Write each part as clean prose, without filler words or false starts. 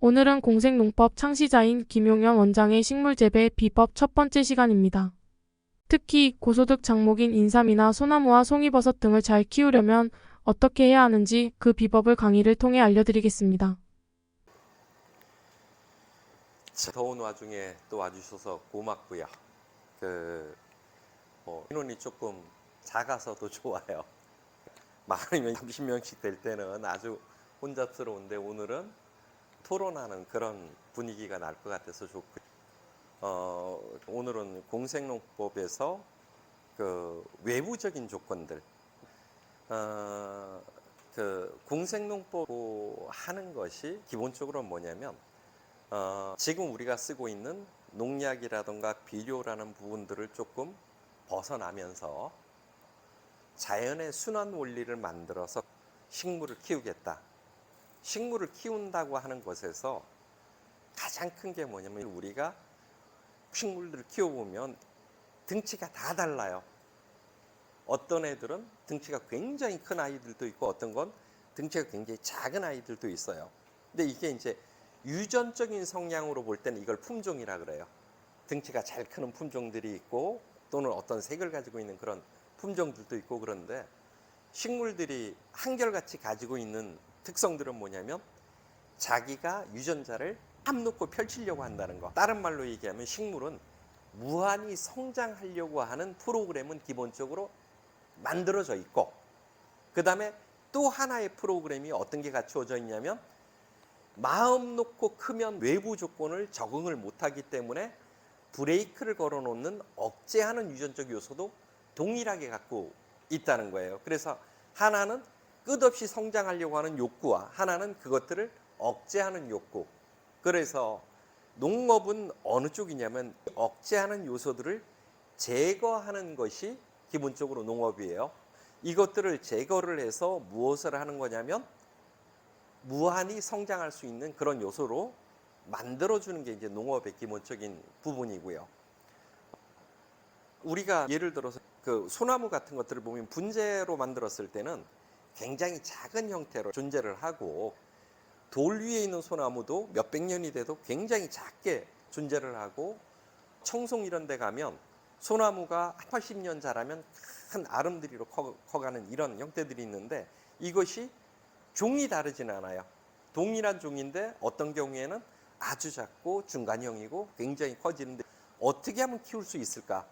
오늘은 공생농법 창시자인 김용현 원장의 식물재배 비법 첫 번째 시간입니다. 특히 고소득 작목인 인삼이나 소나무와 송이버섯 등을 잘 키우려면 어떻게 해야 하는지 그 비법을 강의를 통해 알려드리겠습니다. 더운 와중에 또 와주셔서 고맙고요. 인원이 조금 작아서도 좋아요. 많으면 30명씩 될 때는 아주 혼잡스러운데 오늘은 토론하는 그런 분위기가 날 것 같아서 좋고요. 오늘은 공생농법에서 외부적인 조건들, 공생농법 하는 것이 기본적으로 뭐냐면 지금 우리가 쓰고 있는 농약이라든가 비료라는 부분들을 조금 벗어나면서 자연의 순환 원리를 만들어서 식물을 키우겠다. 식물을 키운다고 하는 것에서 가장 큰 게 뭐냐면 우리가 식물들을 키워보면 등치가 다 달라요. 어떤 애들은 등치가 굉장히 큰 아이들도 있고 어떤 건 등치가 굉장히 작은 아이들도 있어요. 근데 이게 이제 유전적인 성향으로 볼 때는 이걸 품종이라 그래요. 등치가 잘 크는 품종들이 있고 또는 어떤 색을 가지고 있는 그런 품종들도 있고 그런데 식물들이 한결같이 가지고 있는 특성들은 뭐냐면 자기가 유전자를 탁 놓고 펼치려고 한다는 거. 다른 말로 얘기하면 식물은 무한히 성장하려고 하는 프로그램은 기본적으로 만들어져 있고 그 다음에 또 하나의 프로그램이 어떤 게 갖추어져 있냐면 마음 놓고 크면 외부 조건을 적응을 못하기 때문에 브레이크를 걸어놓는 억제하는 유전적 요소도 동일하게 갖고 있다는 거예요. 그래서 하나는 끝없이 성장하려고 하는 욕구와 하나는 그것들을 억제하는 욕구. 그래서 농업은 어느 쪽이냐면 억제하는 요소들을 제거하는 것이 기본적으로 농업이에요. 이것들을 제거를 해서 무엇을 하는 거냐면 무한히 성장할 수 있는 그런 요소로 만들어주는 게 이제 농업의 기본적인 부분이고요. 우리가 예를 들어서 소나무 같은 것들을 보면 분재로 만들었을 때는 굉장히 작은 형태로 존재를 하고 돌 위에 있는 소나무도 몇백 년이 돼도 굉장히 작게 존재를 하고 청송 이런 데 가면 소나무가 80년 자라면 큰 아름드리로 커가는 이런 형태들이 있는데 이것이 종이 다르진 않아요. 동일한 종인데 어떤 경우에는 아주 작고 중간형이고 굉장히 커지는데 어떻게 하면 키울 수 있을까?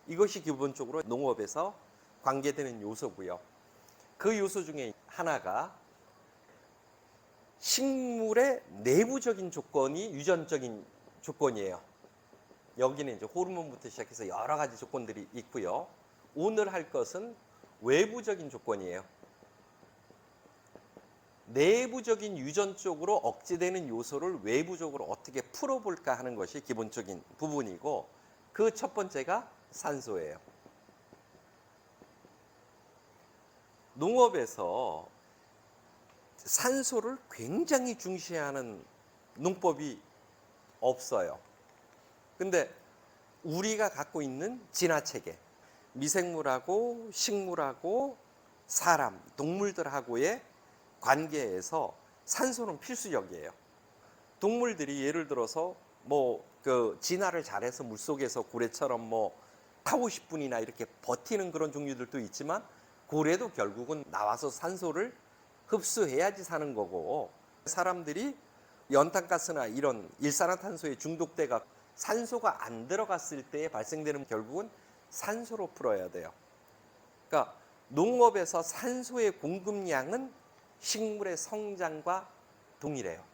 이것이 기본적으로 농업에서 관계되는 요소고요. 그 요소 중에 하나가 식물의 내부적인 조건이 유전적인 조건이에요. 여기는 이제 호르몬부터 시작해서 여러 가지 조건들이 있고요. 오늘 할 것은 외부적인 조건이에요. 내부적인 유전적으로 억제되는 요소를 외부적으로 어떻게 풀어볼까 하는 것이 기본적인 부분이고 그 첫 번째가 산소예요. 농업에서 산소를 굉장히 중시하는 농법이 없어요. 근데 우리가 갖고 있는 진화체계, 미생물하고 식물하고 사람, 동물들하고의 관계에서 산소는 필수적이에요. 동물들이 예를 들어서 진화를 잘해서 물속에서 고래처럼 40~50분이나 이렇게 버티는 그런 종류들도 있지만 고래도 결국은 나와서 산소를 흡수해야지 사는 거고 사람들이 연탄가스나 이런 일산화탄소에 중독돼가 산소가 안 들어갔을 때 발생되는 결국은 산소로 풀어야 돼요. 그러니까 농업에서 산소의 공급량은 식물의 성장과 동일해요.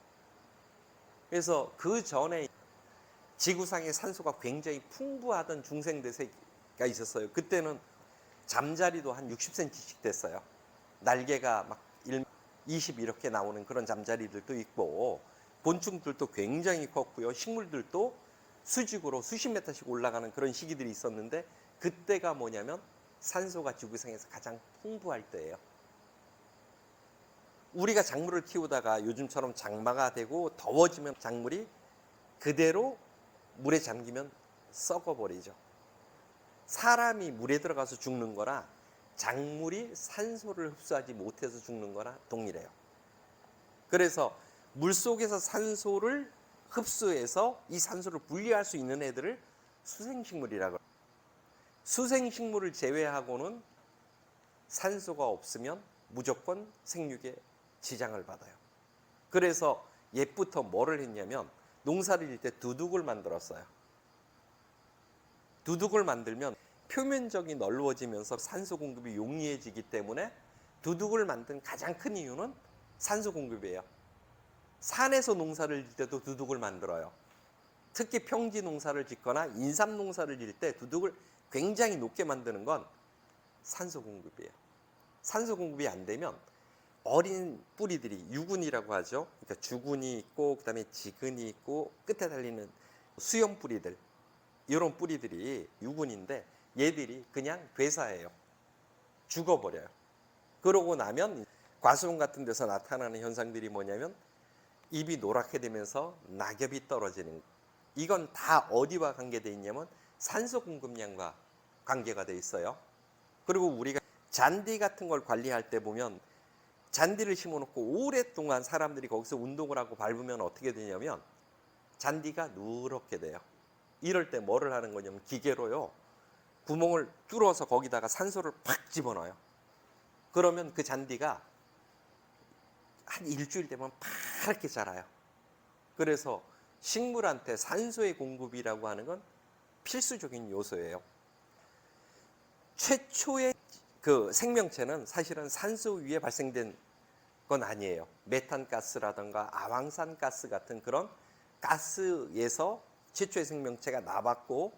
그래서 그 전에 지구상의 산소가 굉장히 풍부하던 중생대세가 있었어요. 그때는 잠자리도 한 60cm씩 됐어요. 날개가 막 20 이렇게 나오는 그런 잠자리들도 있고 곤충들도 굉장히 컸고요. 식물들도 수직으로 수십 메타씩 올라가는 그런 시기들이 있었는데 그때가 뭐냐면 산소가 지구상에서 가장 풍부할 때예요. 우리가 작물을 키우다가 요즘처럼 장마가 되고 더워지면 작물이 그대로 물에 잠기면 썩어버리죠. 사람이 물에 들어가서 죽는 거나 작물이 산소를 흡수하지 못해서 죽는 거나 동일해요. 그래서 물속에서 산소를 흡수해서 이 산소를 분리할 수 있는 애들을 수생식물이라고 해요. 수생식물을 제외하고는 산소가 없으면 무조건 생육에 지장을 받아요. 그래서 옛부터 뭐를 했냐면 농사를 지을 때 두둑을 만들었어요. 두둑을 만들면 표면적이 넓어지면서 산소 공급이 용이해지기 때문에 두둑을 만든 가장 큰 이유는 산소 공급이에요. 산에서 농사를 지을 때도 두둑을 만들어요. 특히 평지 농사를 짓거나 인삼 농사를 지을 때 두둑을 굉장히 높게 만드는 건 산소 공급이에요. 산소 공급이 안 되면 어린 뿌리들이 유근이라고 하죠. 그러니까 주근이 있고 그다음에 지근이 있고 끝에 달리는 수염 뿌리들, 이런 뿌리들이 유근인데 얘들이 그냥 괴사해요. 죽어버려요. 그러고 나면 과수원 같은 데서 나타나는 현상들이 뭐냐면 잎이 노랗게 되면서 낙엽이 떨어지는 거예요. 이건 다 어디와 관계되어 있냐면 산소 공급량과 관계가 되어 있어요. 그리고 우리가 잔디 같은 걸 관리할 때 보면 잔디를 심어놓고 오랫동안 사람들이 거기서 운동을 하고 밟으면 어떻게 되냐면 잔디가 누렇게 돼요. 이럴 때 뭐를 하는 거냐면 기계로요, 구멍을 뚫어서 거기다가 산소를 팍 집어넣어요. 그러면 그 잔디가 한 일주일 되면 파랗게 자라요. 그래서 식물한테 산소의 공급이라고 하는 건 필수적인 요소예요. 최초의 그 생명체는 사실은 산소 위에 발생된 건 아니에요. 메탄가스라든가 아황산가스 같은 그런 가스에서 최초의 생명체가 나왔고,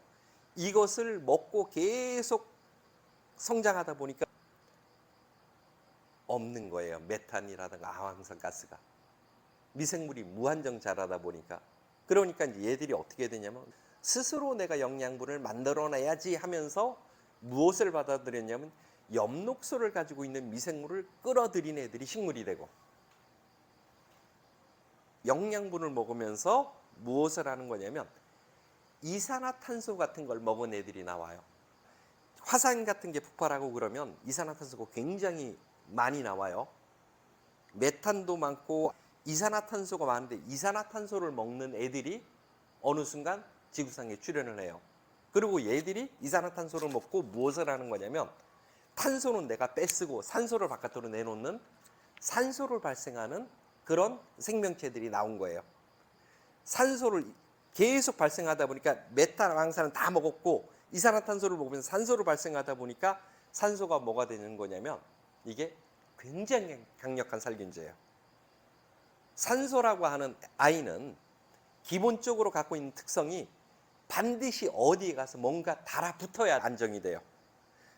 이것을 먹고 계속 성장하다 보니까 없는 거예요. 메탄이라든가 아황산가스가. 미생물이 무한정 자라다 보니까. 그러니까 이제 얘들이 어떻게 되냐면 스스로 내가 영양분을 만들어내야지 하면서 무엇을 받아들였냐면 엽록소를 가지고 있는 미생물을 끌어들인 애들이 식물이 되고, 영양분을 먹으면서 무엇을 하는 거냐면 이산화탄소 같은 걸 먹은 애들이 나와요. 화산 같은 게 폭발하고 그러면 이산화탄소가 굉장히 많이 나와요. 메탄도 많고 이산화탄소가 많은데 이산화탄소를 먹는 애들이 어느 순간 지구상에 출현을 해요. 그리고 얘들이 이산화탄소를 먹고 무엇을 하는 거냐면 탄소는 내가 뺏쓰고 산소를 바깥으로 내놓는 산소를 발생하는 그런 생명체들이 나온 거예요. 산소를 계속 발생하다 보니까 메탄, 황산은 다 먹었고 이산화탄소를 먹으면서 산소를 발생하다 보니까 산소가 뭐가 되는 거냐면 이게 굉장히 강력한 살균제예요. 산소라고 하는 아이는 기본적으로 갖고 있는 특성이 반드시 어디에 가서 뭔가 달아붙어야 안정이 돼요.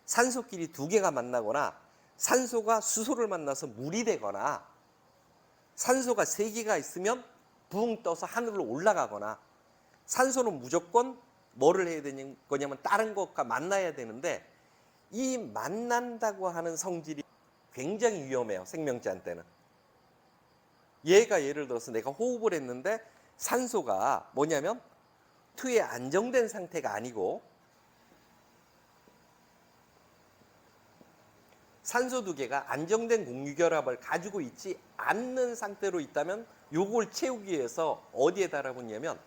산소끼리 두 개가 만나거나 산소가 수소를 만나서 물이 되거나 산소가 세 개가 있으면 붕 떠서 하늘로 올라가거나, 산소는 무조건 뭐를 해야 되는 거냐면 다른 것과 만나야 되는데 이 만난다고 하는 성질이 굉장히 위험해요. 생명체한테는. 얘가 예를 들어서 내가 호흡을 했는데 산소가 뭐냐면 투에 안정된 상태가 아니고 산소 두 개가 안정된 공유결합을 가지고 있지 않는 상태로 있다면 요걸 채우기 위해서 어디에 달아붙냐면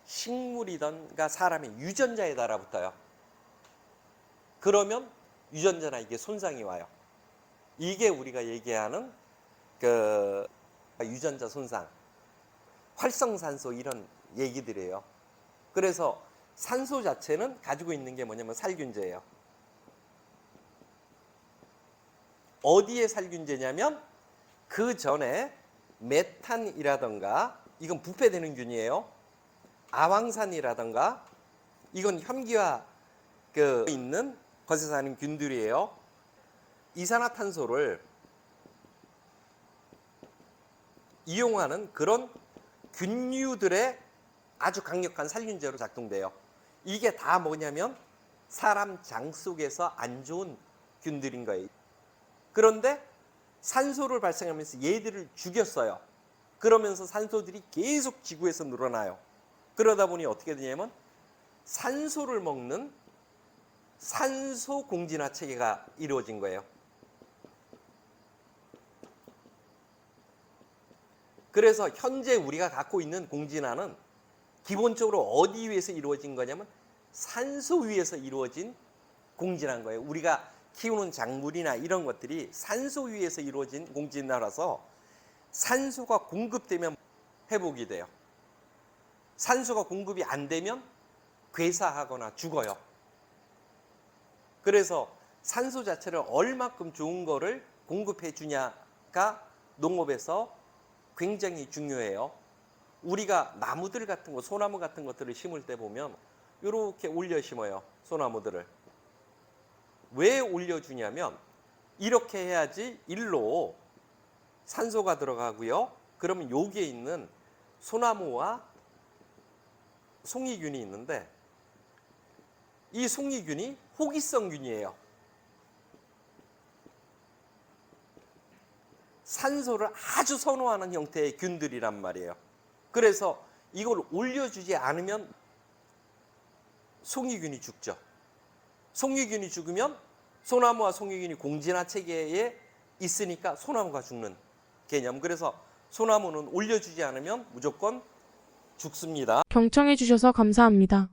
식물이든가 사람의 유전자에 달아붙어요. 그러면 유전자나 이게 손상이 와요. 이게 우리가 얘기하는 그 유전자 손상, 활성산소 이런 얘기들이에요. 그래서 산소 자체는 가지고 있는 게 뭐냐면 살균제예요. 어디에 살균제냐면 그 전에 메탄이라던가 이건 부패되는 균이에요. 아황산이라던가 이건 혐기와 있는 것에 사는 균들이에요. 이산화탄소를 이용하는 그런 균류들의 아주 강력한 살균제로 작동돼요. 이게 다 뭐냐면 사람 장 속에서 안 좋은 균들인 거예요. 그런데 산소를 발생하면서 얘들을 죽였어요. 그러면서 산소들이 계속 지구에서 늘어나요. 그러다 보니 어떻게 되냐면 산소를 먹는 산소 공진화 체계가 이루어진 거예요. 그래서 현재 우리가 갖고 있는 공진화는 기본적으로 어디 위에서 이루어진 거냐면 산소 위에서 이루어진 공진화인 거예요. 우리가 키우는 작물이나 이런 것들이 산소 위에서 이루어진 공진화라서 산소가 공급되면 회복이 돼요. 산소가 공급이 안 되면 괴사하거나 죽어요. 그래서 산소 자체를 얼마큼 좋은 거를 공급해 주냐가 농업에서 굉장히 중요해요. 우리가 나무들 같은 거, 소나무 같은 것들을 심을 때 보면 이렇게 올려 심어요. 소나무들을. 왜 올려주냐면 이렇게 해야지 일로 산소가 들어가고요. 그러면 여기에 있는 소나무와 송이균이 있는데 이 송이균이 호기성균이에요. 산소를 아주 선호하는 형태의 균들이란 말이에요. 그래서 이걸 올려주지 않으면 송이균이 죽죠. 송이균이 죽으면 소나무와 송이균이 공진화 체계에 있으니까 소나무가 죽는 개념. 그래서 소나무는 올려주지 않으면 무조건 죽습니다. 경청해 주셔서 감사합니다.